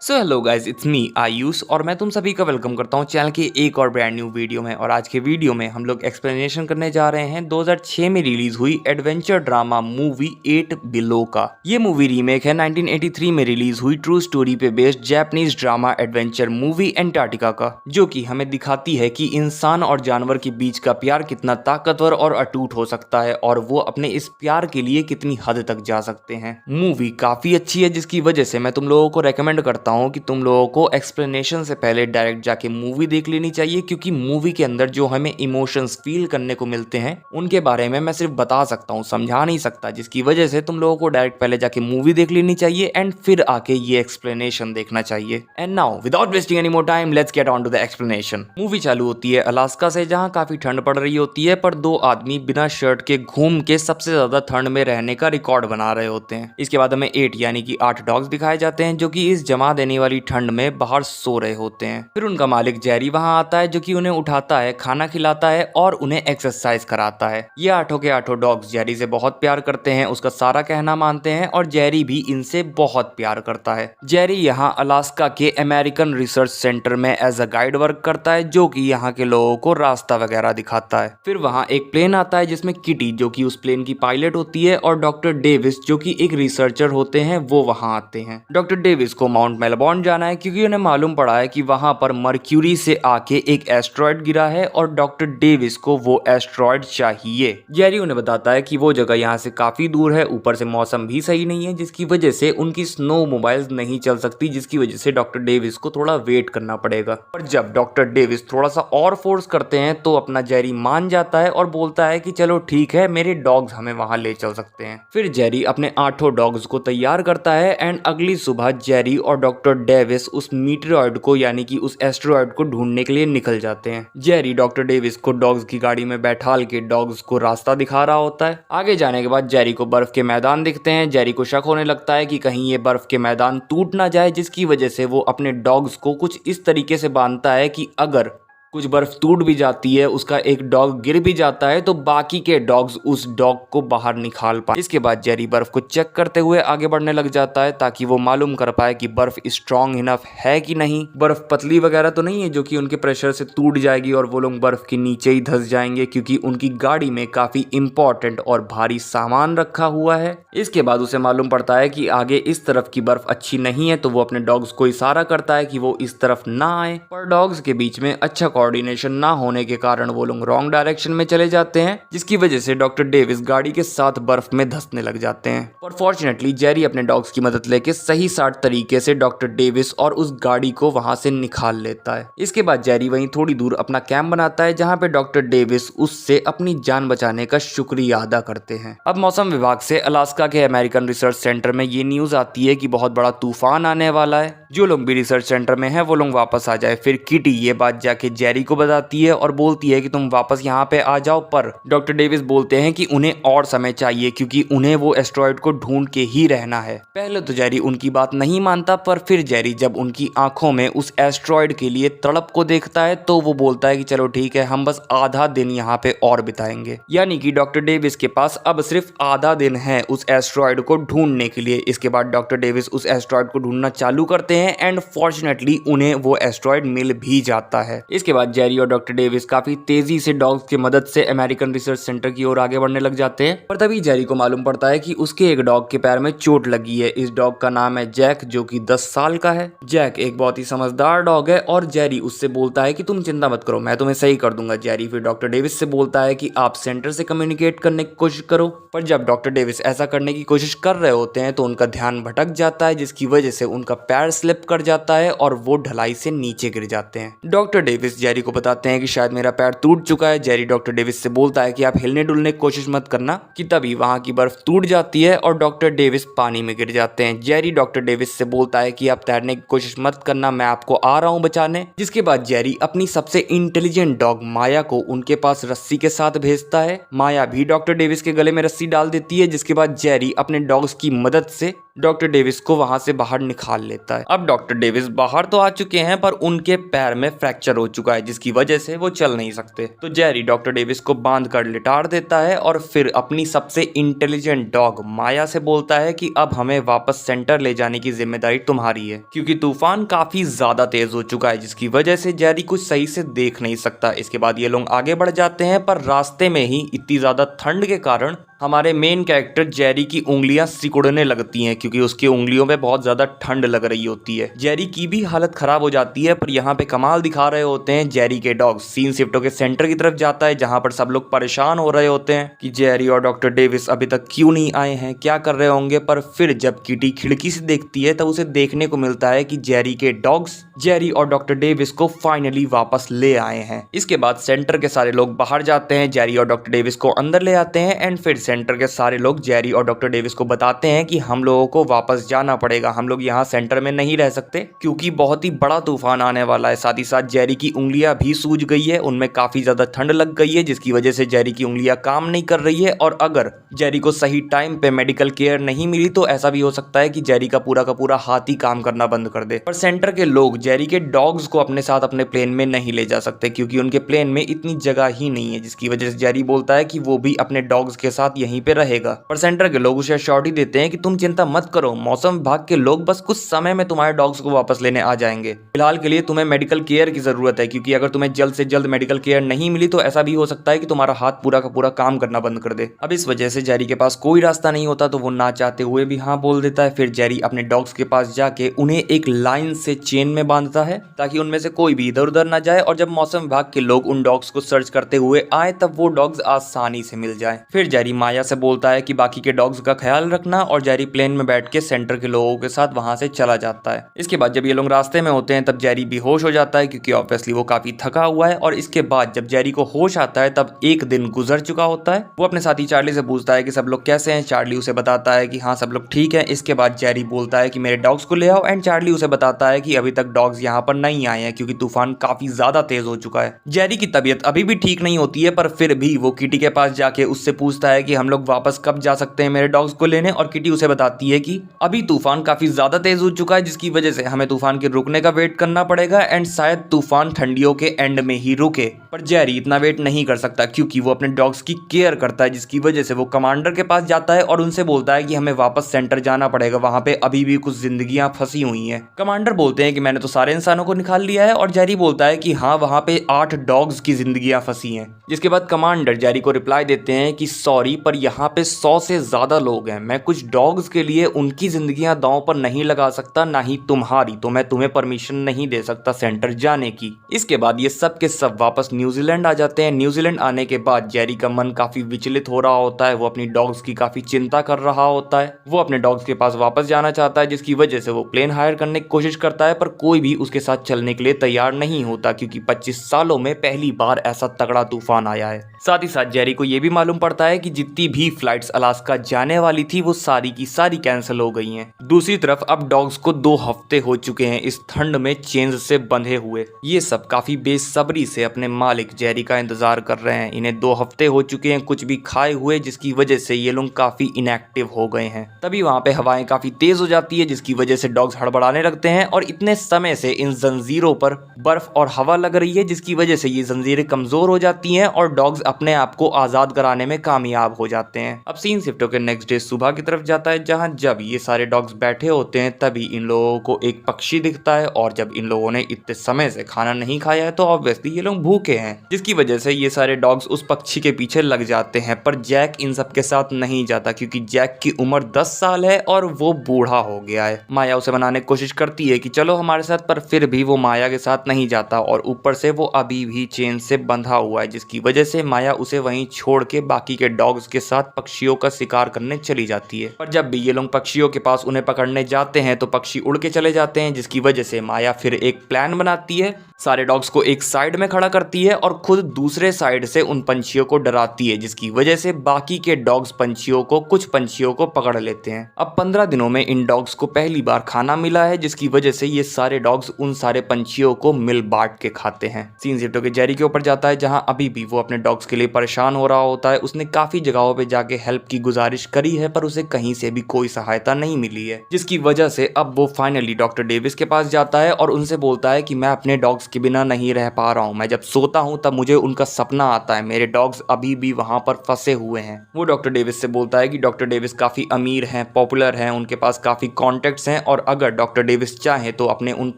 So hello guys, it's me Ayush और मैं तुम सभी का वेलकम करता हूं चैनल के एक और ब्रांड न्यू वीडियो में। और आज के वीडियो में हम लोग एक्सप्लेनेशन करने जा रहे हैं 2006 में रिलीज हुई एडवेंचर ड्रामा मूवी 8 बिलो का। ये मूवी रीमेक है 1983 में रिलीज हुई ट्रू स्टोरी पे based Japanese drama adventure movie Antarctica का, जो कि हमें दिखाती है कि इंसान और जानवर के बीच का प्यार कितना ताकतवर और अटूट हो सकता है और वो अपने इस प्यार के लिए कितनी हद तक जा सकते हैं। मूवी काफी अच्छी है, जिसकी वजह से मैं तुम लोगों को रेकमेंड करता हूं कि तुम लोगों को एक्सप्लेनेशन से पहले डायरेक्ट जाके मूवी देख लेनी चाहिए, क्योंकि मूवी के अंदर जो हमें इमोशंस फील करने को मिलते हैं उनके बारे में मैं सिर्फ बता सकता हूं, समझा नहीं सकता, जिसकी वजह से तुम लोगों को डायरेक्ट पहले जाके मूवी देख लेनी चाहिए एंड फिर आके ये एक्सप्लेनेशन देखना चाहिए। And now without wasting any more time let's get on to the explanation. Movie चालू होती है अलास्का से, जहां काफी ठंड पड़ रही होती है, पर दो आदमी बिना शर्ट के घूम के सबसे ज्यादा ठंड में रहने का रिकॉर्ड बना रहे होते हैं। इसके बाद हमें 8 यानी कि 8 डॉग्स दिखाए जाते हैं, जो कि इस जमा देने वाली ठंड में बाहर सो रहे होते हैं। फिर उनका मालिक जेरी वहां आता है, जो कि उन्हें उठाता है, खाना खिलाता है और उन्हें एक्सरसाइज कराता है। ये 8 के 8 डॉग्स जेरी से बहुत प्यार करते हैं, उसका सारा कहना मानते हैं और जेरी भी इनसे बहुत प्यार करता है। जेरी यहाँ अलास्का के अमेरिकन रिसर्च सेंटर में एज अ गाइड वर्क करता है, जो कि यहाँ के लोगों को रास्ता वगैरह दिखाता है। फिर वहाँ एक प्लेन आता है जिसमें किटी, जो कि उस प्लेन की पायलट होती है, और डॉक्टर डेविस, जो कि एक रिसर्चर होते हैं, वो वहाँ आते हैं। डॉक्टर डेविस को माउंट मेलबॉर्न जाना है, क्योंकि उन्हें मालूम पड़ा है कि वहां पर मर्क्यूरी से आके एक एस्ट्रॉयड गिरा है और डॉक्टर डेविस को वो एस्ट्रॉयड चाहिए। जेरी उन्हें बताता है कि वो जगह यहाँ से काफी दूर है, ऊपर से मौसम भी सही नहीं है, जिसकी वजह से उनकी स्नो मोबाइल्स नहीं चल सकती, जिसकी वजह से डॉक्टर डेविस को थोड़ा वेट करना पड़ेगा। पर जब डॉक्टर डेविस थोड़ा सा और फोर्स करते हैं तो अपना जेरी मान जाता है और बोलता है कि चलो ठीक है, मेरे डॉग्स हमें वहां ले चल सकते हैं। फिर जेरी अपने 8 डॉग्स को तैयार करता है एंड अगली सुबह जेरी और डॉक्टर डेविस उस मीटेरॉइड को यानी कि उस एस्ट्रॉयड को ढूंढने के लिए निकल जाते हैं। जेरी डॉक्टर डेविस को डॉग्स की गाड़ी में बैठाल के डॉग्स को रास्ता दिखा रहा होता है। आगे जाने के बाद जेरी को बर्फ के मैदान दिखते हैं। जेरी को शक होने लगता है कि कहीं ये बर्फ के मैदान टूट ना जाए, जिसकी वजह से वो अपने डॉग्स को कुछ इस तरीके से बांधता है कि अगर कुछ बर्फ टूट भी जाती है, उसका एक डॉग गिर भी जाता है, तो बाकी के डॉग्स उस डॉग को बाहर निकाल पाए। इसके बाद जेरी बर्फ को चेक करते हुए आगे बढ़ने लग जाता है, ताकि वो मालूम कर पाए कि बर्फ स्ट्रांग इनफ है कि नहीं, बर्फ पतली वगैरह तो नहीं है जो कि उनके प्रेशर से टूट जाएगी और वो लोग बर्फ के नीचे ही धंस जाएंगे, क्योंकि उनकी गाड़ी में काफी इंपॉर्टेंट और भारी सामान रखा हुआ है। इसके बाद उसे मालूम पड़ता है कि आगे इस तरफ की बर्फ अच्छी नहीं है, तो वो अपने डॉग्स को इशारा करता है कि वो इस तरफ ना आए, पर डॉग्स के बीच में अच्छा कोऑर्डिनेशन ना होने के कारण वो लोग रॉन्ग डायरेक्शन में चले जाते हैं, जिसकी वजह से डॉक्टर डेविस गाड़ी के साथ बर्फ में धंसने लग जाते हैं। पर फॉर्चुनेटली जेरी अपने डॉग्स की मदद लेके सही साट तरीके से डॉक्टर डेविस और उस गाड़ी को वहां से निकाल लेता है। इसके बाद जेरी वहीं थोड़ी दूर अपना कैंप बनाता है, जहां पे डॉक्टर डेविस उससे अपनी जान बचाने का शुक्रिया अदा करते हैं। अब मौसम विभाग से अलास्का के अमेरिकन रिसर्च सेंटर में ये न्यूज आती है कि बहुत बड़ा तूफान आने वाला है, जो लोग भी रिसर्च सेंटर में है वो लोग वापस आ जाए। फिर किटी ये बात जाके जेरी को बताती है और बोलती है कि तुम वापस यहाँ पे आ जाओ, पर डॉक्टर डेविस बोलते हैं कि उन्हें और समय चाहिए, क्योंकि उन्हें वो एस्ट्रॉयड को ढूंढ के ही रहना है। पहले तो जेरी उनकी बात नहीं मानता, पर फिर जेरी जब उनकी आंखों में उस एस्ट्रॉयड के लिए तड़प को देखता है तो वो बोलता है कि चलो ठीक है, हम बस आधा दिन यहाँ पे और बिताएंगे। यानी कि डॉक्टर डेविस के पास अब सिर्फ आधा दिन है उस एस्ट्रॉयड को ढूंढने के लिए। इसके बाद डॉक्टर डेविस उस एस्ट्रॉयड को ढूंढना चालू करते हैं एंड फॉर्चुनेटली उन्हें वो एस्ट्रॉयड मिल भी जाता है। इसके बाद जेरी और डॉक्टर डेविस काफी तेजी से डॉग्स की मदद से अमेरिकन रिसर्च सेंटर की ओर आगे बढ़ने लग जाते हैं। पर तभी जेरी को मालूम पड़ता है कि उसके एक डॉग के पैर में चोट लगी है। इस डॉग का नाम है जैक, जो कि 10 साल का है। जैक एक बहुत ही समझदार डॉग है और जेरी उससे बोलता है कि तुम चिंता मत करो, मैं तुम्हें सही कर दूंगा। जेरी फिर डॉक्टर डेविस से बोलता है कि आप सेंटर से कम्युनिकेट करने की कोशिश करो, पर जब डॉक्टर डेविस ऐसा करने की कोशिश कर रहे होते हैं तो उनका ध्यान भटक जाता है, जिसकी वजह से उनका पैर स्लिप कर जाता है और वो ढलाई से नीचे गिर जाते हैं। डॉक्टर डेविस जेरी को बताते हैं कि शायद मेरा पैर टूट चुका है। जेरी डॉक्टर डेविस से बोलता है कि आप हिलने डुलने की कोशिश मत करना, कि तभी वहां की बर्फ टूट जाती है और डॉक्टर डेविस पानी में गिर जाते हैं। जेरी डॉक्टर डेविस से बोलता है कि आप तैरने की कोशिश मत करना, मैं आपको आ रहा हूं बचाने। जिसके बाद जेरी अपनी सबसे इंटेलिजेंट डॉग माया को उनके पास रस्सी के साथ भेजता है। माया भी डॉक्टर डेविस के गले में रस्सी डाल देती है, जिसके बाद जेरी अपने डॉग्स की मदद से डॉक्टर डेविस को वहां से बाहर निकाल लेता है। अब अब डॉक्टर डेविस बाहर तो आ चुके हैं पर उनके पैर में फ्रैक्चर हो चुका है जिसकी वजह से वो चल नहीं सकते। तो जेरी डॉक्टर डेविस को बांध कर लिटार देता है और फिर अपनी सबसे इंटेलिजेंट डॉग माया से बोलता है कि अब हमें वापस सेंटर ले जाने की जिम्मेदारी तुम्हारी है, क्योंकि तूफान काफी ज्यादा तेज हो चुका है जिसकी वजह से जेरी कुछ सही से देख नहीं सकता। इसके बाद ये लोग आगे बढ़ जाते हैं पर रास्ते में ही इतनी ज्यादा ठंड के कारण हमारे मेन कैरेक्टर जेरी की उंगलियां सिकुड़ने लगती हैं, क्योंकि उसकी उंगलियों में बहुत ज्यादा ठंड लग रही होती है। जेरी की भी हालत खराब हो जाती है, पर यहाँ पे कमाल दिखा रहे होते हैं जेरी के डॉग्स। सीन शिफ्टों के सेंटर की तरफ जाता है जहाँ पर सब लोग परेशान हो रहे होते हैं कि जेरी और डॉक्टर डेविस अभी तक क्यों नहीं आए हैं, क्या कर रहे होंगे। पर फिर जब किटी खिड़की से देखती है तब उसे देखने को मिलता है कि जेरी के डॉग्स जेरी और डॉक्टर डेविस को फाइनली वापस ले आए हैं। इसके बाद सेंटर के सारे लोग बाहर जाते हैं, जेरी और डॉक्टर डेविस को अंदर ले आते हैं एंड फिर सेंटर के सारे लोग जेरी और डॉक्टर डेविस को बताते हैं कि हम लोगों को वापस जाना पड़ेगा, हम लोग यहाँ सेंटर में नहीं रह सकते क्योंकि बहुत ही बड़ा तूफान आने वाला है। साथ ही साथ जेरी की उंगलियां भी सूज गई है, उनमें काफी ज्यादा ठंड लग गई है जिसकी वजह से जेरी की उंगलियां काम नहीं कर रही है और अगर जेरी को सही टाइम पे मेडिकल केयर नहीं मिली तो ऐसा भी हो सकता है कि जेरी का पूरा हाथ ही काम करना बंद कर दे। पर सेंटर के लोग जेरी के डॉग्स को अपने साथ अपने प्लेन में नहीं ले जा सकते क्योंकि उनके प्लेन में इतनी जगह ही नहीं है, जिसकी वजह से जेरी बोलता है कि वो भी अपने डॉग्स के साथ यहीं पे रहेगा। पर सेंटर के लोग उसे श्योरिटी देते हैं कि तुम चिंता मत करो, मौसम विभाग के लोग बस कुछ समय में तुम्हारे डॉग्स को वापस लेने आ जाएंगे। फिलहाल के लिए तुम्हें मेडिकल केयर की जरूरत है क्योंकि अगर तुम्हें जल्द से जल्द मेडिकल केयर नहीं मिली तो ऐसा भी हो सकता है कि तुम्हारा हाथ पूरा का पूरा काम करना बंद कर दे। अब इस वजह से जेरी के पास कोई रास्ता नहीं होता तो वो ना चाहते हुए भी हाँ बोल देता है। फिर जेरी अपने डॉग्स के पास जाके उन्हें एक लाइन से चेन में बांधता है ताकि उनमें से कोई भी इधर उधर ना जाए और जब मौसम विभाग के लोग उन डॉग्स को सर्च करते हुए आए तब वो डॉग्स आसानी से मिल जाए। फिर जेरी माया से बोलता है कि बाकी के डॉग्स का ख्याल रखना और जेरी प्लेन में बैठ के सेंटर के लोगों के साथ वहां से चला जाता है। इसके बाद जब ये लोग रास्ते में होते हैं तब जेरी बेहोश हो जाता है क्योंकि ऑब्वियसली वो काफी थका हुआ है और इसके बाद जब जेरी को होश आता है तब एक दिन गुजर चुका होता है। वो अपने साथी चार्ली से पूछता है कि सब लोग कैसे हैं। चार्ली उसे बताता है कि हाँ सब लोग ठीक है। इसके बाद जेरी बोलता है कि मेरे डॉग्स को ले आओ एंड चार्ली उसे बताता है कि अभी तक डॉग्स यहाँ पर नहीं आए हैं क्योंकि तूफान काफी ज्यादा तेज हो चुका है। जेरी की तबीयत अभी भी ठीक नहीं होती है पर फिर भी वो किटी के पास जाके उससे पूछता है कि हम लोग वापस कब जा सकते हैं मेरे डॉग्स को लेने, और किटी उसे बताती है कि अभी तूफान काफी ज्यादा तेज हो चुका है जिसकी वजह से हमें तूफान के रुकने का वेट करना पड़ेगा एंड शायद तूफान ठंडियों के एंड में ही रुके। पर जेरी इतना वेट नहीं कर सकता क्योंकि वो अपने डॉग्स की केयर करता है जिसकी वजह से वो कमांडर के पास जाता है और उनसे बोलता है कि हमें वापस सेंटर जाना पड़ेगा, वहां पे अभी भी कुछ जिंदगियां फंसी हुई हैं। कमांडर बोलते हैं कि मैंने तो सारे इंसानों को निकाल लिया है और जेरी बोलता है कि हाँ वहां पे 8 डॉग्स की जिंदगियां फंसी हैं। जिसके बाद कमांडर जेरी को रिप्लाई देते हैं कि सॉरी पर यहाँ पे 100 से ज्यादा लोग हैं, मैं कुछ डॉग्स के लिए उनकी जिंदगियां दांव पर नहीं लगा सकता, ना ही तुम्हारी, तो मैं तुम्हें परमिशन नहीं दे सकता सेंटर जाने की। इसके बाद ये सब के सब वापस न्यूजीलैंड आ जाते हैं। न्यूजीलैंड आने के बाद जेरी का मन काफी विचलित हो रहा होता है, वो अपनी डॉग्स की काफी चिंता कर रहा होता है। वो अपने डॉग्स के पास वापस जाना चाहता है जिसकी वजह से वो प्लेन हायर करने की कोशिश करता है पर कोई भी उसके साथ चलने के लिए तैयार नहीं होता क्योंकि 25 सालों में पहली बार ऐसा तगड़ा तूफान आया है। साथ ही साथ जेरी को यह भी मालूम पड़ता है कि जितनी भी फ्लाइट्स अलास्का जाने वाली थी वो सारी की सारी कैंसिल हो गई हैं। दूसरी तरफ अब डॉग्स को 2 हफ्ते हो चुके हैं इस ठंड में चेन्स से बंधे हुए। ये सब काफी बेसब्री से अपने मालिक जेरी का इंतजार कर रहे हैं। इन्हें 2 हफ्ते हो चुके हैं कुछ भी खाए हुए जिसकी वजह से ये लोग काफी इनएक्टिव हो गए हैं। तभी वहां पे हवाएं काफी तेज हो जाती है जिसकी वजह से डॉग्स हड़बड़ाने लगते हैं और इतने समय से इन जंजीरों पर बर्फ और हवा लग रही है जिसकी वजह से ये जंजीरें कमजोर हो जाती हैं और डॉग्स अपने आप को आजाद कराने में कामयाब हो जाते हैं। अब सीन शिफ्ट होकर नेक्स्ट डे सुबह की तरफ जाता है जहां जब ये सारे डॉग्स बैठे होते हैं तभी इन लोगों को एक पक्षी दिखता है और जब इन लोगों ने इतने समय से खाना नहीं खाया है तो ऑब्वियसली ये लोग भूखे हैं जिसकी वजह से ये सारे डॉग्स उस पक्षी के पीछे लग जाते हैं। पर जैक इन सब के साथ नहीं जाता क्योंकि जैक की उम्र 10 साल है और वो बूढ़ा हो गया है। माया उसे मनाने की कोशिश करती है कि चलो हमारे साथ, पर फिर भी वो माया के साथ नहीं जाता और ऊपर से वो अभी भी चेन से बंधा हुआ है जिसकी वजह से माया उसे वहीं छोड़ के बाकी के डॉग्स के साथ पक्षियों का शिकार करने चली जाती है। पर जब भी ये लोग पक्षियों के पास उन्हें पकड़ने जाते हैं तो पक्षी उड़ के चले जाते हैं जिसकी वजह से माया फिर एक प्लान बनाती है, सारे डॉग्स को एक साइड में खड़ा करती है और खुद दूसरे साइड से उन पंछियों को डराती है जिसकी वजह से बाकी के डॉग्स कुछ पंछियों को पकड़ लेते हैं। अब 15 दिनों में इन डॉग्स को पहली बार खाना मिला है जिसकी वजह से ये सारे डॉग्स उन सारे पंछियों को मिल बांट के खाते हैं। सीन शिफ्ट होकर जेरी के ऊपर जाता है जहां अभी भी वो अपने डॉग्स के लिए परेशान हो रहा होता है। उसने काफी जगह जगहों पे जाके हेल्प की गुजारिश करी है पर उसे कहीं से भी कोई सहायता नहीं मिली है, जिसकी वजह से अब वो फाइनली डॉक्टर डेविस के पास जाता है और उनसे बोलता है कि मैं अपने डॉग्स के बिना नहीं रह पा रहा हूँ। मैं जब सोता हूँ तब मुझे उनका सपना आता है, मेरे डॉग्स अभी भी वहां पर फंसे हुए हैं। वो डॉक्टर डेविस से बोलता है कि डॉक्टर डेविस काफी अमीर हैं, पॉपुलर हैं, उनके पास काफी कॉन्टेक्ट्स हैं और अगर डॉक्टर डेविस चाहे तो अपने उन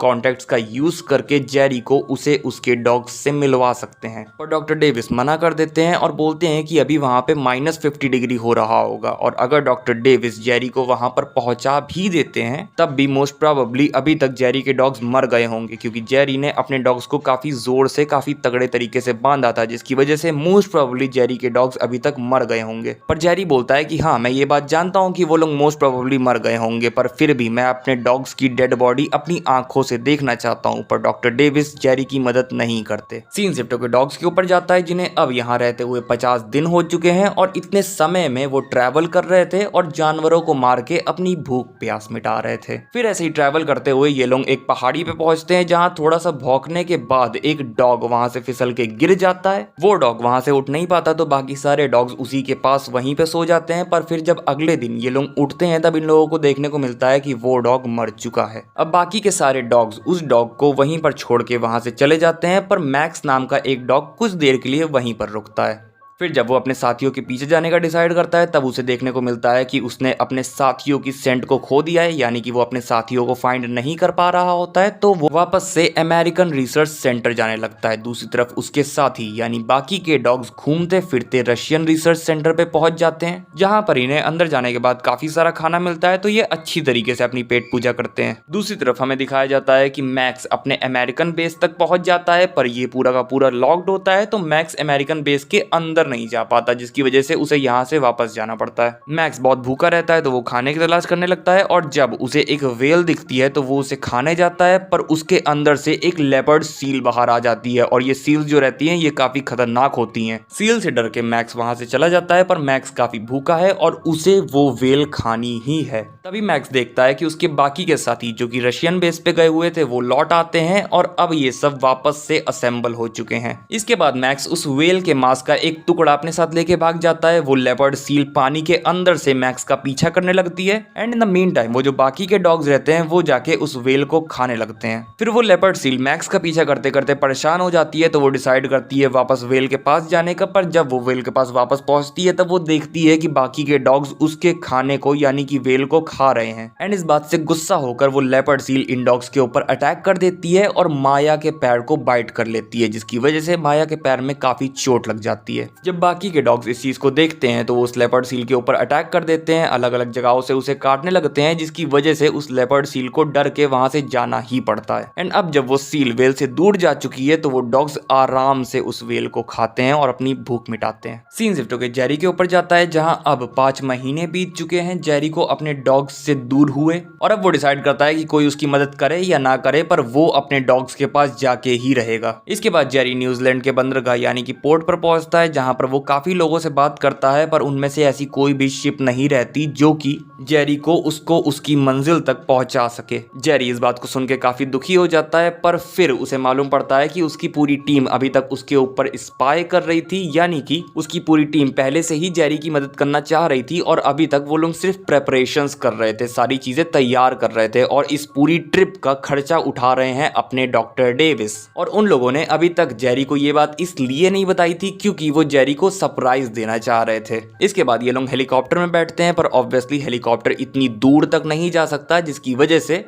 कॉन्टेक्ट्स का यूज करके जेरी को उसे उसके डॉग्स से मिलवा सकते हैं। पर डॉक्टर डेविस मना कर देते हैं और बोलते हैं कि अभी वहां पे -50 डिग्री हो रहा होगा और अगर डॉक्टर डेविस जेरी को वहां पर पहुंचा भी देते हैं तब भी मोस्ट प्रोबेबली अभी तक जेरी के डॉग्स मर गए होंगे, क्योंकि जेरी ने अपने डॉग्स को काफी जोर से काफी तगड़े तरीके से बांधा था, जिसकी वजह से मोस्ट प्रोबेबली जेरी के डॉग्स अभी तक मर गए होंगे। पर जेरी बोलता है कि हाँ, मैं ये बात जानता हूँ कि वो लोग मोस्ट प्रोबेबली मर गए होंगे, पर फिर भी मैं अपने डॉग्स की डेड बॉडी अपनी आंखों से देखना चाहता हूँ। पर डॉक्टर डेविस जेरी की मदद नहीं करते। सीन शिफ्ट होकर डॉग्स के ऊपर जाता है जिन्हें अब यहाँ रहते हुए 50 दिन हो चुके हैं और इतने समय में वो ट्रैवल कर रहे थे और जानवरों को मार के अपनी भूख प्यास मिटा रहे थे। फिर ऐसे ही ट्रैवल करते हुए ये लोग एक पहाड़ी पे पहुंचते हैं जहाँ थोड़ा सा भौंकने के बाद एक डॉग वहां से फिसल के गिर जाता है। वो डॉग वहां से उठ नहीं पाता तो बाकी सारे डॉग्स उसी के पास वहीं पे सो जाते हैं। पर फिर जब अगले दिन ये लोग उठते हैं तब इन लोगों को देखने को मिलता है कि वो डॉग मर चुका है। अब बाकी के सारे डॉग्स उस डॉग को वहीं पर छोड़ के वहां से चले जाते हैं, पर मैक्स नाम का एक डॉग कुछ देर के लिए वहीं पर रुकता है। फिर जब वो अपने साथियों के पीछे जाने का डिसाइड करता है तब उसे देखने को मिलता है कि उसने अपने साथियों की सेंट को खो दिया है, यानी कि वो अपने साथियों को फाइंड नहीं कर पा रहा होता है। तो वो वापस से अमेरिकन रिसर्च सेंटर जाने लगता है। दूसरी तरफ उसके साथी यानी बाकी के डॉग्स घूमते फिरते रशियन रिसर्च सेंटर पे पहुंच जाते हैं, जहां पर इन्हें अंदर जाने के बाद काफी सारा खाना मिलता है, तो ये अच्छी तरीके से अपनी पेट पूजा करते हैं। दूसरी तरफ हमें दिखाया जाता है कि मैक्स अपने अमेरिकन बेस तक पहुंच जाता है, पर ये पूरा का पूरा लॉक्ड होता है, तो मैक्स अमेरिकन बेस के अंदर नहीं जा पाता, जिसकी वजह से उसे यहाँ से वापस जाना पड़ता है। मैक्स बहुत भूखा रहता है तो वो खाने की तलाश करने लगता है और जब उसे एक व्हेल दिखती है तो वो उसे खाने जाता है, पर उसके अंदर से एक लेपर्ड सील बाहर आ जाती है और ये सील जो रहती हैं ये काफी खतरनाक होती हैं। सील से डर के मैक्स वहां से चला जाता है, पर मैक्स काफी भूखा है और उसे वो व्हेल खानी ही है। तभी मैक्स देखता है कि उसके बाकी के साथी जो कि रशियन बेस पे गए हुए थे वो लौट आते हैं और अब ये सब वापस से असेंबल हो चुके हैं। इसके बाद मैक्स उस व्हेल के मांस का एक टुकड़ा अपने साथ लेके भाग जाता है। वो लेपर्ड सील पानी के अंदर से मैक्स का पीछा करने लगती है and in the mean time वो जो बाकी के डॉग्स रहते हैं वो जाके उस व्हेल को खाने लगते हैं। फिर वो लेपर्ड सील मैक्स का पीछा करते करते परेशान हो जाती है तो वो डिसाइड करती है वापस व्हेल के पास जाने का। पर जब वो व्हेल के पास वापस पहुंचती है तब वो देखती है कि बाकी के डॉग्स उसके खाने को यानी कि व्हेल को खा रहे हैं एंड इस बात से गुस्सा होकर वो लेपर्ड सील इन डॉग्स के ऊपर अटैक कर देती है और माया के पैर को बाइट कर लेती है, जिसकी वजह से माया के पैर में काफी चोट लग जाती है। जब बाकी के डॉग्स इस चीज को देखते हैं तो वो उस लेपर्ड सील के ऊपर अटैक कर देते हैं, अलग अलग जगहों से उसे काटने लगते हैं, जिसकी वजह से उस लेपर्ड सील को डर के वहां से जाना ही पड़ता है। एंड अब जब वो सील व्हेल से दूर जा चुकी है तो वो डॉग्स आराम से उस व्हेल को खाते हैं और अपनी भूख मिटाते हैं। सीन शिफ्ट होकर जेरी के ऊपर जाता है जहां अब 5 महीने बीत चुके हैं जेरी को अपने डॉग्स से दूर हुए और अब वो डिसाइड करता है कि कोई उसकी मदद करे या ना करे, पर वो अपने डॉग्स के पास जाके ही रहेगा। इसके बाद जेरी न्यूजीलैंड के बंदरगाह यानी कि पोर्ट पर पहुंचता है जहां पर वो काफी लोगों से बात करता है, पर उनमें से ऐसी कोई भी शिप नहीं रहती जो कि जेरी को उसकी मंजिल तक पहुंचा सके। जेरी इस बात को सुन के काफी दुखी हो जाता है, पर फिर उसे मालूम पड़ता है कि उसकी पूरी टीम अभी तक उसके ऊपर स्पाई कर रही थी, यानी कि उसकी पूरी टीम पहले से ही जेरी की मदद करना चाह रही थी और अभी तक वो लोग सिर्फ प्रेपरेशंस कर रहे थे, सारी चीजें तैयार कर रहे थे और इस पूरी ट्रिप का खर्चा उठा रहे हैं अपने डॉक्टर डेविस। और उन लोगों ने अभी तक जेरी को ये बात इसलिए नहीं बताई थी क्योंकि वो जेरी को सरप्राइज देना चाह रहे थे। इसके बाद ये लोग हेलीकॉप्टर में बैठते हैं, पर ऑब्वियसली हेलीकॉप्टर इतनी दूर तक नहीं जा सकता, जिसकी वजह से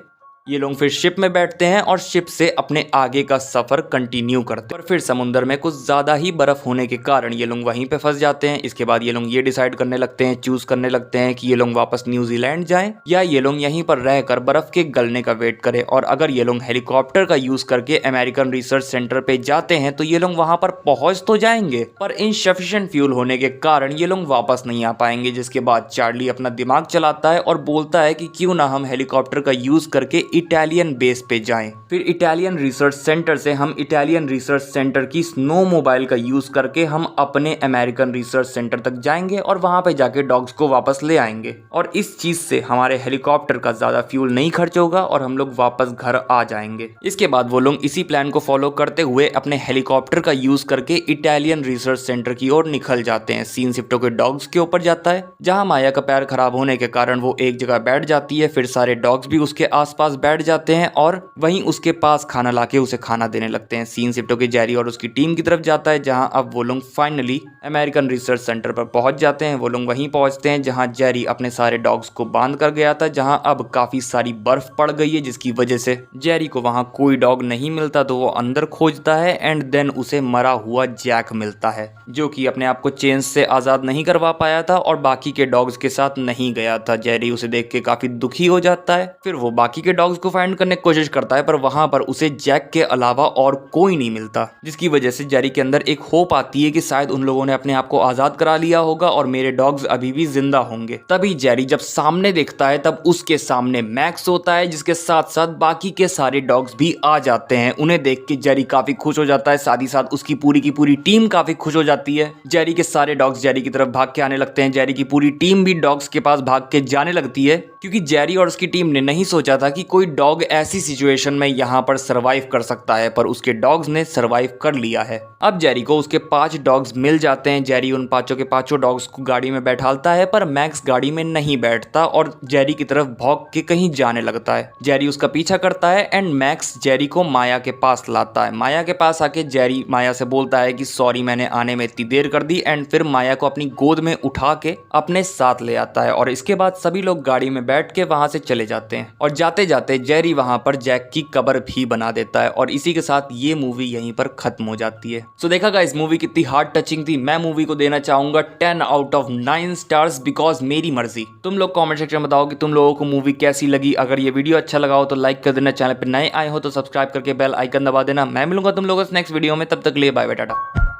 ये लोग फिर शिप में बैठते हैं और शिप से अपने आगे का सफर कंटिन्यू करते हैं। और फिर समुद्र में कुछ ज्यादा ही बर्फ होने के कारण ये लोग वहीं पे फंस जाते हैं। इसके बाद ये लोग ये डिसाइड करने लगते हैं, चूज करने लगते हैं कि ये लोग वापस न्यूजीलैंड जाएं या ये लोग यहीं पर रहकर बर्फ के गलने का वेट करें। और अगर ये लोग हेलीकॉप्टर का यूज करके अमेरिकन रिसर्च सेंटर पे जाते हैं तो ये लोग वहां पर पहुंच तो जाएंगे, पर इनसफिशिएंट फ्यूल होने के कारण ये लोग वापस नहीं आ पाएंगे। जिसके बाद चार्ली अपना दिमाग चलाता है और बोलता है कि क्यों ना हम हेलीकॉप्टर का यूज करके इटालियन बेस पे जाएं। फिर इटालियन रिसर्च सेंटर से हम इटालियन रिसर्च सेंटर की स्नो मोबाइल का यूज करके हम अपने अमेरिकन रिसर्च सेंटर तक जाएंगे और वहां पे जाके डॉग्स को वापस ले आएंगे। और इस चीज से हमारे हेलीकॉप्टर का ज्यादा फ्यूल नहीं खर्च होगा और हम लोग वापस घर आ जाएंगे। इसके बाद वो लोग इसी प्लान को फॉलो करते हुए अपने हेलीकॉप्टर का यूज करके इटालियन रिसर्च सेंटर की ओर निकल जाते हैं। सीन शिफ्ट होकर डॉग्स के ऊपर जाता है, जहां माया का पैर खराब होने के कारण वो एक जगह बैठ जाती है। फिर सारे डॉग्स भी उसके आसपास बैठ जाते हैं और वहीं उसके पास खाना लाके उसे खाना देने लगते हैं। सीन शिफ्ट होकर जेरी और उसकी टीम की तरफ जाता है, जहां अब वो लोग फाइनली अमेरिकन रिसर्च सेंटर पर पहुंच जाते हैं। वो लोग वहीं पहुंचते हैं जहां जेरी अपने सारे डॉग्स को बांध कर गया था, जहां अब काफी सारी बर्फ पड़ गई है, जिसकी वजह से जेरी को वहां कोई डॉग नहीं मिलता। तो वो अंदर खोजता है एंड देन उसे मरा हुआ जैक मिलता है, जो कि अपने आप को चेन से आजाद नहीं करवा पाया था और बाकी के डॉग्स के साथ नहीं गया था। जेरी उसे देख के काफी दुखी हो जाता है। फिर वो बाकी के डॉग्स को फाइंड करने की कोशिश करता है, पर वहां पर उसे जैक के अलावा और कोई नहीं मिलता, जिसकी वजह से जेरी के अंदर एक होप आती है कि शायद उन लोगों ने अपने आप को आजाद करा लिया होगा और मेरे डॉग्स अभी भी जिंदा होंगे। तभी जेरी जब सामने देखता है तब उसके सामने मैक्स होता है, जिसके साथ साथ बाकी के सारे डॉग्स भी आ जाते हैं। उन्हें देख के जेरी काफी खुश हो जाता है, साथ ही साथ उसकी पूरी की पूरी टीम काफी खुश हो जाती है। जेरी के सारे डॉग्स जेरी की तरफ भाग के आने लगते हैं। जेरी की पूरी टीम भी डॉग्स के पास भाग के जाने लगती है, क्योंकि जेरी और उसकी टीम ने नहीं सोचा था कि कोई डॉग ऐसी सिचुएशन में यहाँ पर सरवाइव कर सकता है, पर उसके डॉग्स ने सरवाइव कर लिया है। अब जेरी को उसके 5 डॉग्स मिल जाते हैं। जेरी उन पांचों के पांचों डॉग्स को गाड़ी में बैठालता है, पर मैक्स गाड़ी में नहीं बैठता और जेरी की तरफ भौंक के कहीं जाने लगता है। जेरी उसका पीछा करता है एंड मैक्स जेरी को माया के पास लाता है। माया के पास आके जेरी माया से बोलता है कि सॉरी मैंने आने में इतनी देर कर दी, एंड फिर माया को अपनी गोद में उठा के अपने साथ ले आता है। और इसके बाद सभी लोग गाड़ी में बैठ के वहां से चले जाते हैं और जाते जाते जेरी वहां पर जैक की कब्र भी बना देता है। और इसी के साथ ये मूवी यहीं पर खत्म हो जाती है। सो देखा गाइस, मूवी कितनी हार्ट टचिंग थी। मैं मूवी को देना चाहूंगा 10 आउट ऑफ 9 स्टार्स, बिकॉज मेरी मर्जी। तुम लोग कमेंट सेक्शन में बताओ कि तुम लोगों को मूवी कैसी लगी। अगर ये वीडियो अच्छा लगा हो तो लाइक कर देना, चैनल पर नए आए हो तो सब्सक्राइब करके बेल आइकन दबा देना। मैं मिलूंगा तुम लोगों से नेक्स्ट वीडियो में, तब तक के लिए बाय बाय, टाटा।